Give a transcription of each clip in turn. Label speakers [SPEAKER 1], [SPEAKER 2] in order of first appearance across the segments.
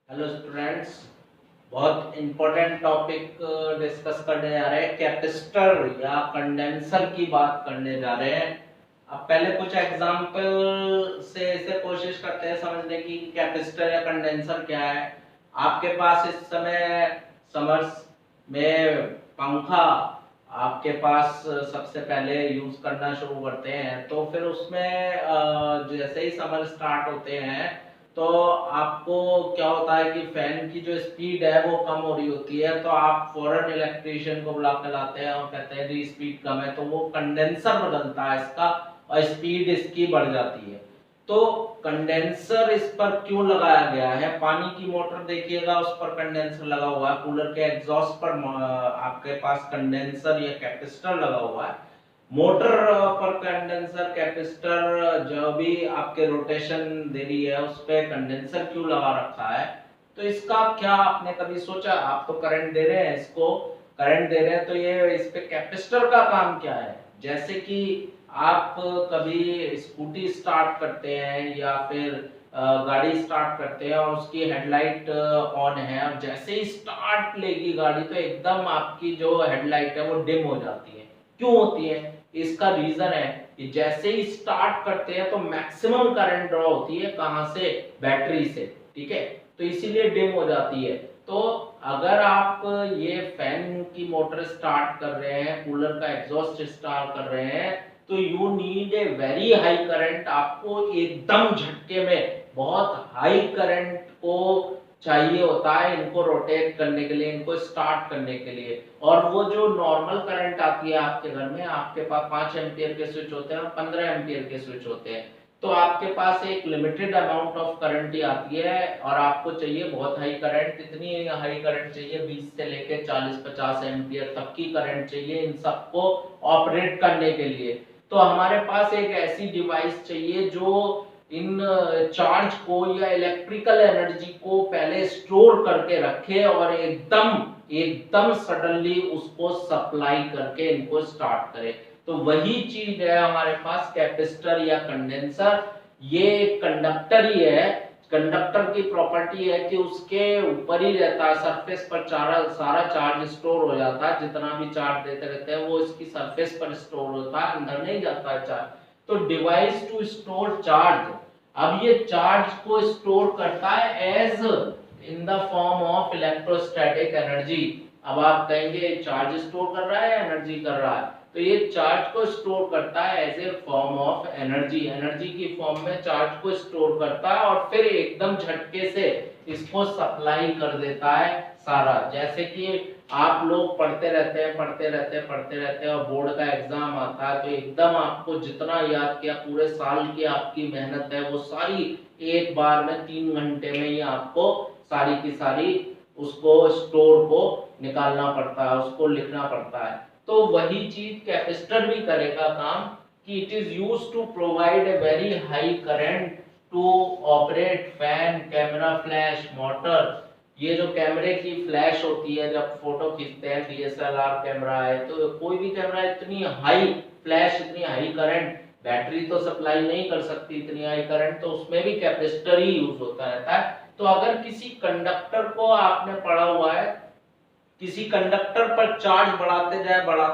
[SPEAKER 1] Hello students, बहुत important topic discuss करने जा रहे हैं। कैपेसिटर या कंडेंसर की बात करने जा रहे हैं। अब पहले कुछ एग्जांपल से इसे कोशिश करते हैं समझने की कैपेसिटर या कंडेंसर क्या है। आपके पास इस समय समर्स में पंखा आपके पास सबसे पहले यूज करना शुरू करते हैं, तो फिर उसमें जैसे ही समर स्टार्ट होते हैं तो आपको क्या होता है कि फैन की जो स्पीड है वो कम हो रही होती है, तो आप फौरन इलेक्ट्रीशियन को बुला के लाते हैं और कहते हैं जी स्पीड कम है, तो वो कंडेंसर बदलता है इसका और स्पीड इसकी बढ़ जाती है। तो कंडेंसर इस पर क्यों लगाया गया है? पानी की मोटर देखिएगा, उस पर कंडेंसर लगा हुआ है। कूलर के एग्जॉस्ट पर आपके पास कंडेंसर या कैपेसिटर लगा हुआ है। मोटर पर कंडेंसर कैपेसिटर जो भी आपके रोटेशन दे रही है उस पे कंडेंसर क्यों लगा रखा है? तो इसका क्या आपने कभी सोचा? आप तो करंट दे रहे हैं, इसको करंट दे रहे हैं, तो ये इस पे कैपेसिटर का काम क्या है? जैसे कि आप कभी स्कूटी स्टार्ट करते हैं या फिर गाड़ी स्टार्ट करते हैं और उसकी हेडलाइट ऑन है, और जैसे ही स्टार्ट लेगी गाड़ी तो एकदम आपकी जो हेडलाइट है वो डिम हो जाती है। क्यों होती है? इसका रीजन है कि जैसे ही स्टार्ट करते हैं तो मैक्सिमम करंट ड्रॉ होती है, कहां से? बैटरी से। ठीक है, तो इसीलिए डिम हो जाती है। तो अगर आप ये फैन की मोटर स्टार्ट कर रहे हैं, कूलर का एग्जॉस्ट स्टार्ट कर रहे हैं, तो you need a very high current. आपको एकदम झटके में बहुत हाई करंट को चाहिए होता है इनको रोटेट करने के लिए, इनको स्टार्ट करने के लिए। और वो जो नॉर्मल करंट आती है आपके घर में, आपके पास 5 एम्पियर के स्विच होते हैं और 15 एम्पियर के स्विच होते हैं, तो आपके पास एक लिमिटेड अमाउंट ऑफ करंट ही आती है और आपको चाहिए बहुत हाई करंट। इतनी हाई करंट चाहिए, 20 से लेकर 40-50 एम्पियर तक की करंट चाहिए इन सबको ऑपरेट करने के लिए। तो हमारे पास एक ऐसी डिवाइस चाहिए जो इन चार्ज को या इलेक्ट्रिकल एनर्जी को पहले स्टोर करके रखे और एकदम एकदम सडनली उसको सप्लाई करके इनको स्टार्ट करे। तो वही चीज है हमारे पास कैपेसिटर या कंडेंसर। ये कंडक्टर ही है। कंडक्टर की प्रॉपर्टी है कि उसके ऊपर ही रहता है, सरफेस पर सारा चार्ज स्टोर हो जाता है। जितना भी चार्ज देते रहते हैं वो इसकी सरफेस पर स्टोर होता है, अंदर नहीं जाता है चार्ज। तो डिवाइस टू स्टोर चार्ज। अब ये चार्ज को स्टोर करता है as in the form of electrostatic energy. अब आप कहेंगे चार्ज स्टोर कर रहा है एनर्जी कर रहा है, तो ये चार्ज को स्टोर करता है as a form of energy. Energy की फॉर्म में चार्ज को स्टोर करता है और फिर एकदम झटके से इसको सप्लाई कर देता है सारा। जैसे कि आप लोग पढ़ते रहते हैं और बोर्ड का एग्जाम आता है, तो एकदम आपको जितना याद किया पूरे साल की आपकी मेहनत है वो सारी एक बार में 3 घंटे में ही आपको सारी की सारी उसको स्टोर को निकालना पड़ता है, उसको लिखना पड़ता है। तो वही चीज कैपेसिटर भी करेगा काम कि it is used to provide a very high current to operate fan, camera, flash, motor. ये जो कैमरे की फ्लैश होती है, जब फोटो खींचते हैं, डीएसएलआर कैमरा है तो कोई भी कैमरा इतनी हाई फ्लैश, इतनी हाई करंट, बैटरी तो सप्लाई नहीं कर सकती इतनी हाई करंट, तो उसमें भी कैपेसिटर ही यूज होता रहता है। तो अगर किसी कंडक्टर को आपने पढ़ा हुआ है, किसी कंडक्टर पर चार्ज बढ़ाते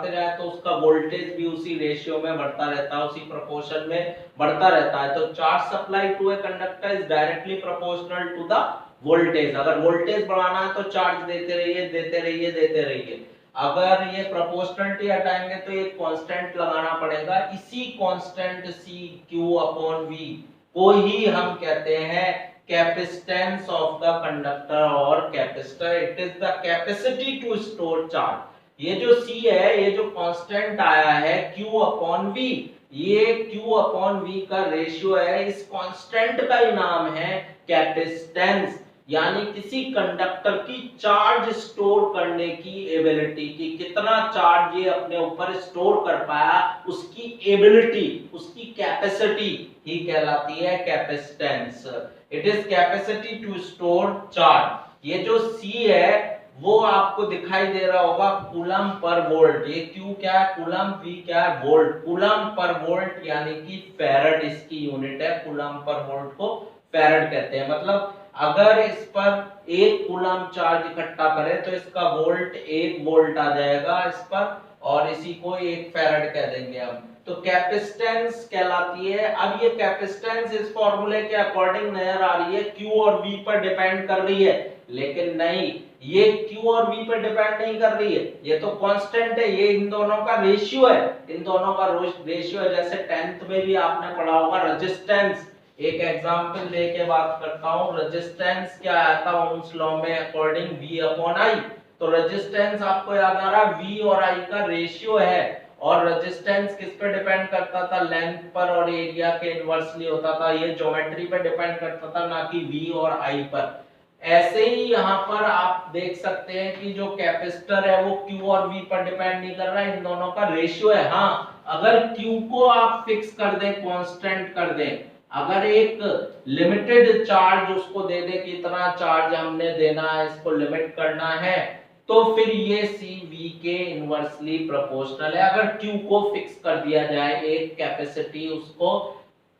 [SPEAKER 1] जाए तो उसका वोल्टेज भी उसी रेशियो में बढ़ता रहता है, उसी प्रोपोर्शन में बढ़ता रहता है। तो charge supply to a conductor is directly proportional to the voltage. अगर वोल्टेज बढ़ाना है तो चार्ज देते रहिए। अगर ये प्रोपोर्शनलिटी हटाएंगे तो एक कांस्टेंट लगाना पड़ेगा। इसी constant C Q upon V को ही हम कहते हैं कैपेसिटेंस ऑफ द कंडक्टर और capacitor. It is the capacity to store charge. ये जो C है, ये जो कांस्टेंट आया है Q अपॉन V, ये Q अपॉन V का रेशियो है, इस कांस्टेंट का ही नाम है कैपेसिटेंस। यानी किसी कंडक्टर की चार्ज स्टोर करने की एबिलिटी, की कितना चार्ज ये अपने ऊपर स्टोर कर पाया, उसकी एबिलिटी, उसकी कैपेसिटी ही कहलाती है capacitance. It is capacity to store charge. ये जो C है वो आपको दिखाई दे रहा होगा कूलम पर वोल्ट। ये Q क्या है? कूलम। V क्या है? वोल्ट। कूलम पर वोल्ट यानी कि फैरड इसकी यूनिट है। कूलम पर वोल्ट को फैरड कहते हैं। मतलब अगर इस पर 1 कूलम चार्ज इकट्ठा करें तो इसका वोल्ट 1 वोल्ट आ जाएगा इस पर, और इसी को 1 फैराड कह देंगे हम। तो कैपेसिटेंस कहलाती है। अब ये कैपेसिटेंस इस फॉर्मूले के अकॉर्डिंग नजर आ रही है, Q और V पर डिपेंड कर रही है, लेकिन नहीं, ये Q और V पर डिपेंड नहीं कर रही है, ये तो कांस्टेंट है, ये इन दोनों का रेशियो है, इन दोनों का रेशियो है। जैसे 10th में भी आपने पढ़ा होगा रेजिस्टेंस, एक एग्जांपल लेके बात करता हूं, रेजिस्टेंस क्या आया था ओम्स लॉ में अकॉर्डिंग V/I। तो रेजिस्टेंस आपको याद आ रहा, V और I का रेशियो है, और रेजिस्टेंस किस पे डिपेंड करता था, लेंथ पर और एरिया के इनवर्सली होता था, ये ज्योमेट्री पे डिपेंड करता था, ना कि V और I पर। ऐसे ही यहाँ पर आप देख सकते हैं कि जो कैपेसिटर है वो Q और V पर डिपेंड नहीं कर रहा है, इन दोनों का रेशियो है। हाँ, अगर Q को आप फिक्स कर दें, कांस्टेंट कर दें, अगर एक लिमिटेड चार्ज उसको दे दे कि इतना चार्ज हमने देना है, इसको लिमिट करना है, तो फिर ये CV के इनवर्सली प्रोपोर्शनल है। अगर Q को फिक्स कर दिया जाए, एक कैपेसिटी उसको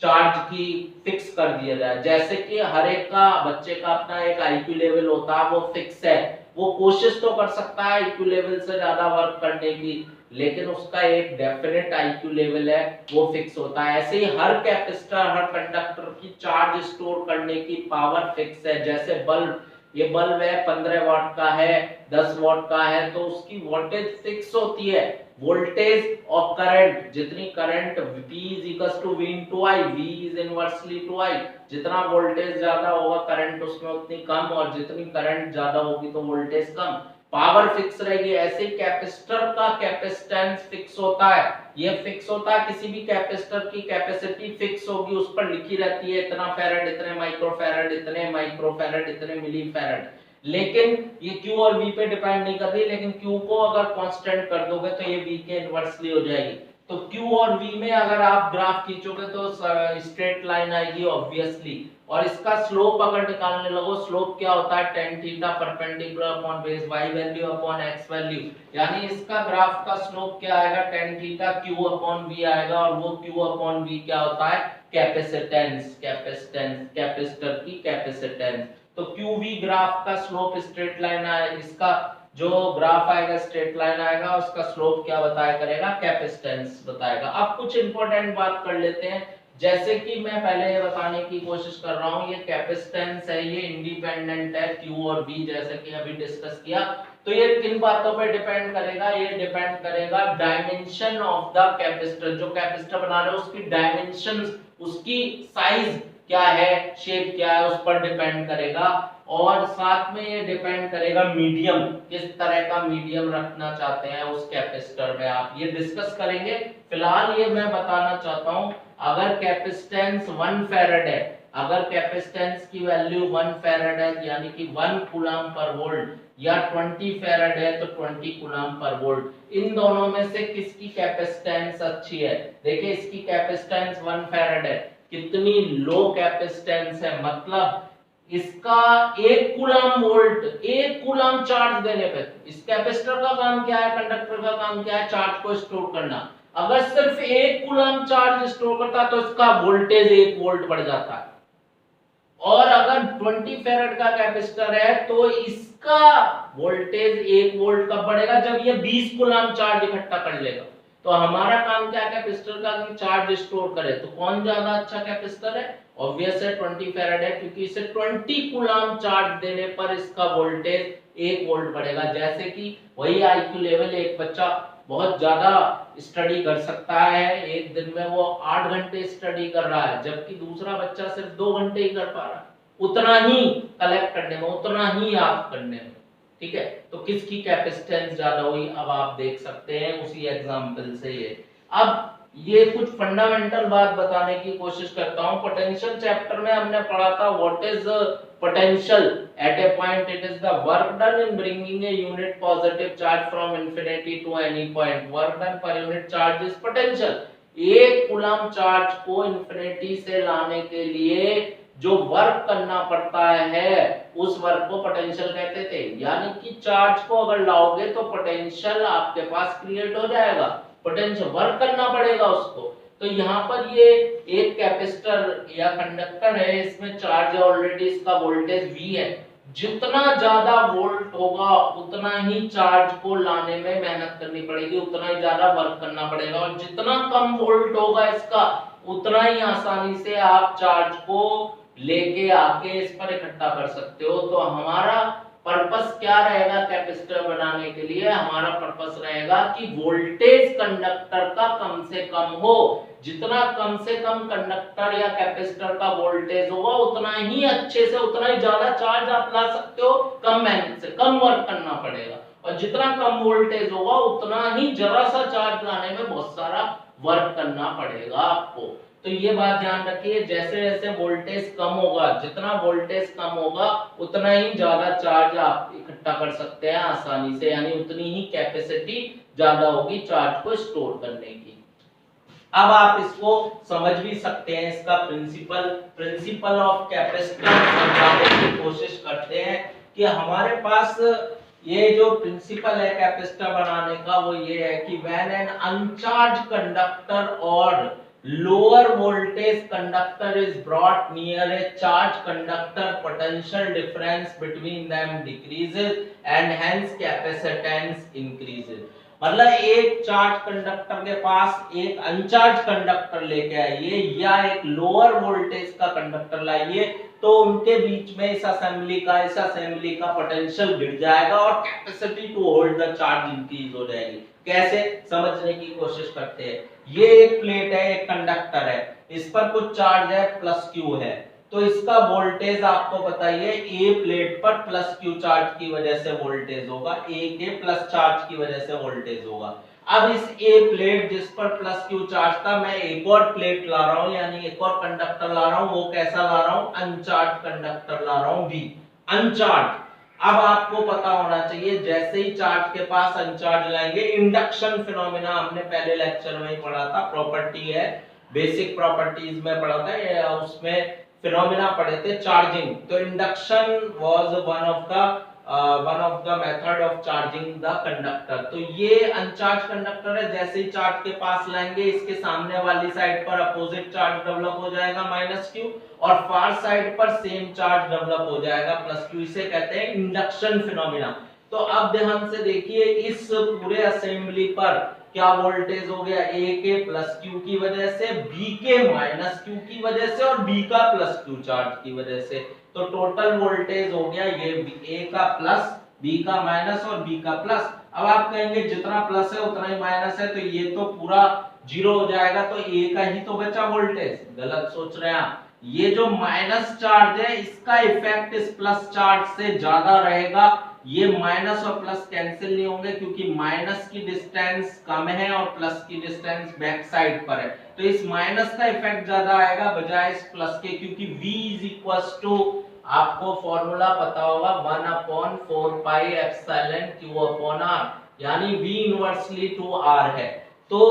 [SPEAKER 1] चार्ज की फिक्स कर दिया जाए, जैसे कि हर एक का बच्चे का अपना एक IQ लेवल होता है, वो फिक्स है, वो कोशिश तो कर सकता है IQ लेवल से ज्यादा वर्क करने की, लेकिन उसका एक डेफिनेट IQ लेवल है, वो फिक्स होता है। ऐसे ही हर कैपेसिटर, हर कंडक्टर की चार्ज स्टोर करने की पावर फिक्स है। जैसे बल्ब, ये बल्ब है 15 वाट का है, 10 वाट का है, तो उसकी वोल्टेज फिक्स होती है। वोल्टेज और करंट, जितनी current P = V × I, V is inversely to I, जितना वोल्टेज ज्यादा होगा करंट उसमें उतनी कम, और जितनी करंट ज्यादा होगी तो वोल्टेज कम, पावर फिक्स रहेगी। ऐसे कैपेसिटर का कैपेसिटेंस फिक्स होता है, ये फिक्स होता है, किसी भी कैपेसिटर की कैपेसिटी फिक्स होगी, उस पर लिखी रहती है इतना फैराड, इतने माइक्रोफैराड, इतने माइक्रोफैराड, इतने मिलीफैराड। लेकिन ये Q और V पे डिपेंड नहीं कर रही, लेकिन Q को अगर कांस्टेंट कर दोगे तो ये V के इनवर्सली हो जाएगी। तो Q और V में अगर आप ग्राफ खींचोगे तो स्ट्रेट लाइन आएगी ऑब्वियसली, और इसका स्लोप अगर निकालने लगो, स्लोप क्या होता है, tan theta perpendicular upon base y value upon x value, यानी इसका ग्राफ का स्लोप क्या आएगा, tan theta Q upon V आएगा, और वो Q अपॉन V क्या होता है, कैपेसिटेंस, कैपेसिटर की कैपेसिटेंस। तो QV ग्राफ का स्लोप स्ट्रेट लाइन आएगा, इसका जो ग्राफ आएगा स्ट्रेट लाइन आएगा, उसका स्लोप क्या बताया करेगा, कैपेसिटेंस बताएगा। अब कुछ इंपॉर्टेंट बात कर लेते हैं, जैसे कि मैं पहले ये बताने की कोशिश कर रहा हूं, ये कैपेसिटेंस है, ये इंडिपेंडेंट है Q और V, जैसे कि अभी डिस्कस किया। तो ये किन बातों पे डिपेंड करेगा, ये डिपेंड करेगा डायमेंशन ऑफ द कैपेसिटर, जो कैपेसिटर बना रहे हो उसकी डायमेंशन, उसकी साइज क्या है, शेप क्या है, उस पर डिपेंड करेगा। और साथ में ये डिपेंड करेगा मीडियम, किस तरह का मीडियम रखना चाहते हैं उस कैपेसिटर में, आप ये डिस्कस करेंगे। फिलहाल ये मैं बताना चाहता हूं, अगर कैपेसिटेंस 1 फैराड है, अगर कैपेसिटेंस की वैल्यू 1 फैराड है, यानी कि 1 कूलम पर वोल्ट, या 20 फैराड है तो 20 कूलम पर वोल्ट, इन दोनों में से किसकी कैपेसिटेंस अच्छी है। देखिए इसकी कैपेसिटेंस 1 फैराड है, कितनी लो कैपेसिटेंस है, मतलब इसका 1 कूलम वोल्ट, 1 कूलम चार्ज देने पे, इस कैपेसिटर का काम क्या है, कंडक्टर का काम क्या है, चार्ज को स्टोर करना। अगर सिर्फ 1 कूलम चार्ज स्टोर करता तो इसका वोल्टेज 1 वोल्ट बढ़ जाता है, और अगर 20 फैराड का कैपेसिटर है तो इसका वोल्टेज 1 वोल्ट कब बढ़ेगा, जब ये 20 कूलम चार्ज इकट्ठा कर लेगा। तो हमारा काम क्या है कैपेसिटर का, कि चार्ज स्टोर करे। तो कौन ज्यादा अच्छा कैपेसिटर है, ऑब्वियस है 20 फैराड है, क्योंकि इसे 20 कूलम चार्ज देने पर इसका वोल्टेज 1 वोल्ट बढ़ेगा। जैसे कि वही IQ लेवल, एक बच्चा बहुत ज्यादा स्टडी कर सकता है, एक दिन में वो 8 घंटे स्टडी कर रहा है, जबकि दूसरा बच्चा सिर्फ 2 घंटे ही कर पा रहा है, उतना ही कलेक्ट करने में, उतना ही याद करने में। ठीक है, तो किसकी कैपेसिटेंस ज्यादा हुई, अब आप देख सकते हैं उसी एग्जांपल से। अब ये कुछ फंडामेंटल बात बताने की कोशिश करता हूं। पोटेंशियल चैप्टर में हमने पढ़ा था what is potential at a point, it is the work done in bringing a unit positive charge from infinity to any point, work done per unit charge is potential। 1 coulomb charge को infinity से लाने के लिए जो work करना पड़ता है उस वर्क को पोटेंशियल कहते थे। यानी कि चार्ज को अगर लाओगे तो पोटेंशियल आपके पास क्रिएट हो जाएगा, पोटेंशियल वर्क करना पड़ेगा उसको। तो यहाँ पर ये एक कैपेसिटर या कंडक्टर है, इसमें चार्ज है ऑलरेडी, इसका वोल्टेज V है। जितना ज्यादा वोल्ट होगा उतना ही चार्ज को लाने में मेहनत करनी पड़ेगी, उतना ही ज्यादा वर्क करना पड़ेगा, और जितना कम वोल्ट होगा इसका उतना ही आसानी से आप चार्ज को लेके आके इस पर इकट्ठा कर सकते हो। तो हमारा पर्पस क्या रहेगा कैपेसिटर बनाने के लिए? हमारा पर्पस रहेगा कि वोल्टेज कंडक्टर का कम से कम हो। जितना कम से कम कंडक्टर या कैपेसिटर का वोल्टेज होगा उतना ही अच्छे से, उतना ही ज्यादा चार्ज आप ला सकते हो, कम मेहनत से, कम वर्क करना पड़ेगा। और जितना कम वोल्टेज होगा उतना ही जरा सा चार्ज लाने में बहुत सारा वर्क करना पड़ेगा आपको। तो ये बात ध्यान रखिए, जैसे जैसे वोल्टेज कम होगा, जितना वोल्टेज कम होगा उतना ही ज्यादा चार्ज आप इकट्ठा कर सकते हैं आसानी से, यानी उतनी ही कैपेसिटी ज्यादा होगी चार्ज को स्टोर करने की। अब आप इसको समझ भी सकते हैं, इसका प्रिंसिपल ऑफ कैपेसिटर समझाने की कोशिश करते हैं कि हमारे पास ये जो प्रिंसिपल है कैपेसिटर बनाने का वो ये है कि व्हेन एन अनचार्ज कंडक्टर और lower voltage conductor is brought near a charged conductor, potential difference between them decreases and hence capacitance increases। मतलब एक चार्ज कंडक्टर के पास एक अनचार्ज कंडक्टर लेके आइए या एक लोअर वोल्टेज का कंडक्टर लाइए, तो उनके बीच में इस असेंबली का पोटेंशियल गिर जाएगा और capacity to hold the charge increase हो जाएगी। कैसे समझने की कोशिश करते हैं। ये एक प्लेट है, एक कंडक्टर है, इस पर कुछ चार्ज है प्लस क्यू है, तो इसका वोल्टेज आपको बताइए ए प्लेट पर प्लस क्यू चार्ज की वजह से वोल्टेज होगा, ए के प्लस चार्ज की वजह से वोल्टेज होगा। अब इस ए प्लेट जिस पर प्लस क्यू चार्ज था, मैं एक और प्लेट ला रहा हूं, यानी एक और कंडक्टर ला रहा हूं, वो कैसा ला रहा हूं? अनचार्ज कंडक्टर ला रहा हूं, बी अनचार्ज। अब आपको पता होना चाहिए जैसे ही चार्ज के पास अनचार्ज लाएंगे, इंडक्शन फिनोमेना हमने पहले लेक्चर में ही पढ़ा था, प्रॉपर्टी है, बेसिक प्रॉपर्टीज में पढ़ा था, उसमें फिनोमेना पढ़े थे चार्जिंग। तो induction was one of the method of charging the conductor. तो ये अनचार्ज कंडक्टर है, जैसे ही चार्ज के पास लाएंगे इसके सामने वाली साइड पर अपोजिट चार्ज डेवलप हो जाएगा माइनस क्यू, और फार साइड पर सेम चार्ज डेवलप हो जाएगा प्लस क्यू। इसे कहते हैं इंडक्शन फिनोमेना। तो अब ध्यान से देखिए, इस पूरे असेंबली पर क्या वोल्टेज हो गया? ए के प्लस क्यू की वजह से, बी के माइनस क्यू की वजह से और बी का प्लस क्यू चार्ज की वजह से। तो टोटल वोल्टेज हो गया ये ए का प्लस, बी का माइनस और बी का प्लस। अब आप कहेंगे जितना प्लस है उतना ही माइनस है, तो ये तो पूरा जीरो हो जाएगा, तो ए का ही तो बचा वोल्टेज। गलत सोच रहे हैं आप। ये जो माइनस चार्ज है इसका इफेक्ट इस प्लस चार्ज से ज्यादा रहेगा। ये माइनस और प्लस कैंसिल नहीं होंगे क्योंकि माइनस की डिस्टेंस कम है और प्लस की डिस्टेंस बैक साइड पर है, तो इस माइनस का इफेक्ट ज्यादा आएगा बजाय इस प्लस के, क्योंकि V इज इक्वल्स टू, आपको फॉर्मूला पता होगा, 1/4 pi epsilon Q upon R, यानी V इनवर्सली टू R है। तो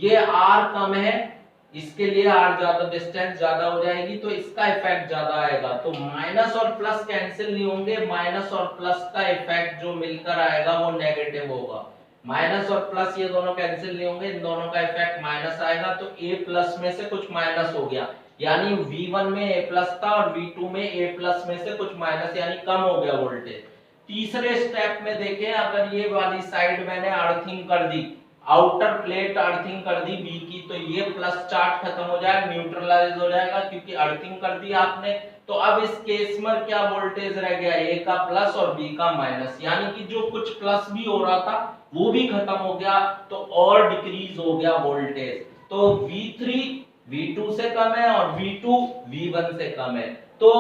[SPEAKER 1] ये R कम है, इसके लिए R ज्यादा, डिस्टेंस ज्यादा हो जाएगी, तो इसका इफेक्ट ज्यादा आएगा। तो माइनस और प्लस कैंसिल नहीं होंगे, माइनस और प्लस का इफेक्ट जो मिलकर आएगा वो नेगेटिव होगा। माइनस और प्लस ये दोनों कैंसिल नहीं होंगे, इन दोनों का इफेक्ट माइनस आएगा, तो A प्लस में से कुछ माइनस हो गया, यानी V1 में A प्लस था और V2 में A प्लस में से कुछ माइनस, यानी कम हो गया वोल्टेज। तीसरे स्टेप में देखें, अगर ये वाली साइड मैंने अर्थिंग कर दी, आउटर प्लेट अर्थिंग कर दी बी की, तो ये प्लस चार्ज खत्म हो जाएगा, न्यूट्रलाइज हो जाएगा क्योंकि अर्थिंग कर दी आपने। तो अब इस केस में क्या वोल्टेज रह गया? ए का प्लस और बी का माइनस, यानी कि जो कुछ प्लस भी हो रहा था वो भी खत्म हो गया, तो और डिक्रीज हो गया वोल्टेज। तो V3 V2 से कम है और V2 V1 से कम है। तो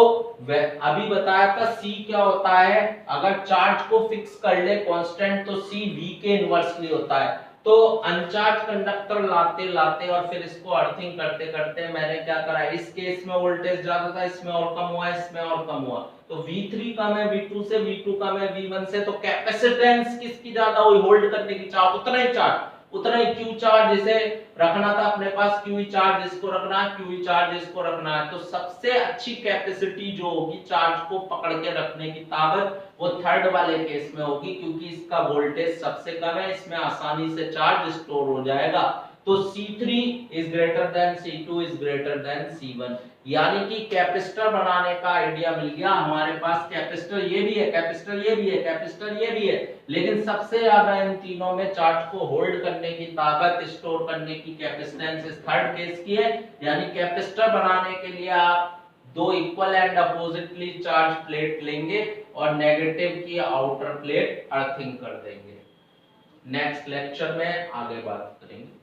[SPEAKER 1] अभी बताया था C क्या होता है, अगर चार्ज को फिक्स कर ले कांस्टेंट तो C V के इनवर्सली होता है। तो अनचार्ज कंडक्टर लाते लाते और फिर इसको अर्थिंग करते करते मैंने क्या करा, इस केस में वोल्टेज ज्यादा था, इसमें और कम हुआ, इसमें और कम हुआ, तो V3 कम है V2 से, V2 कम है V1 से, तो कैपेसिटेंस किसकी ज्यादा हुई? होल्ड करने की चार्ज, उतना ही क्यू चार्ज जिसे रखना था अपने पास, क्यू चार्ज इसको रखना है, क्यू चार्ज इसको रखना है। तो सबसे अच्छी कैपेसिटी जो होगी चार्ज को पकड़ के रखने की ताकत, वो थर्ड वाले केस में होगी, क्योंकि इसका वोल्टेज सबसे कम है, इसमें आसानी से चार्ज स्टोर हो जाएगा। तो C3 is greater than C2 is greater than C1, यानी कि कैपेसिटर बनाने का आइडिया मिल गया हमारे पास। कैपेसिटर ये भी है, कैपेसिटर ये भी है, कैपेसिटर ये भी है, लेकिन सबसे ज्यादा इन तीनों में चार्ज को होल्ड करने की ताकत, स्टोर करने की कैपेसिटेंस इस थर्ड केस की है। यानी कैपेसिटर बनाने के लिए आप दो equal and oppositely charge plate लेंगे और नेगेटिव की आउटर प्लेट अर्थिंग कर देंगे। नेक्स्ट लेक्चर में आगे बात करेंगे।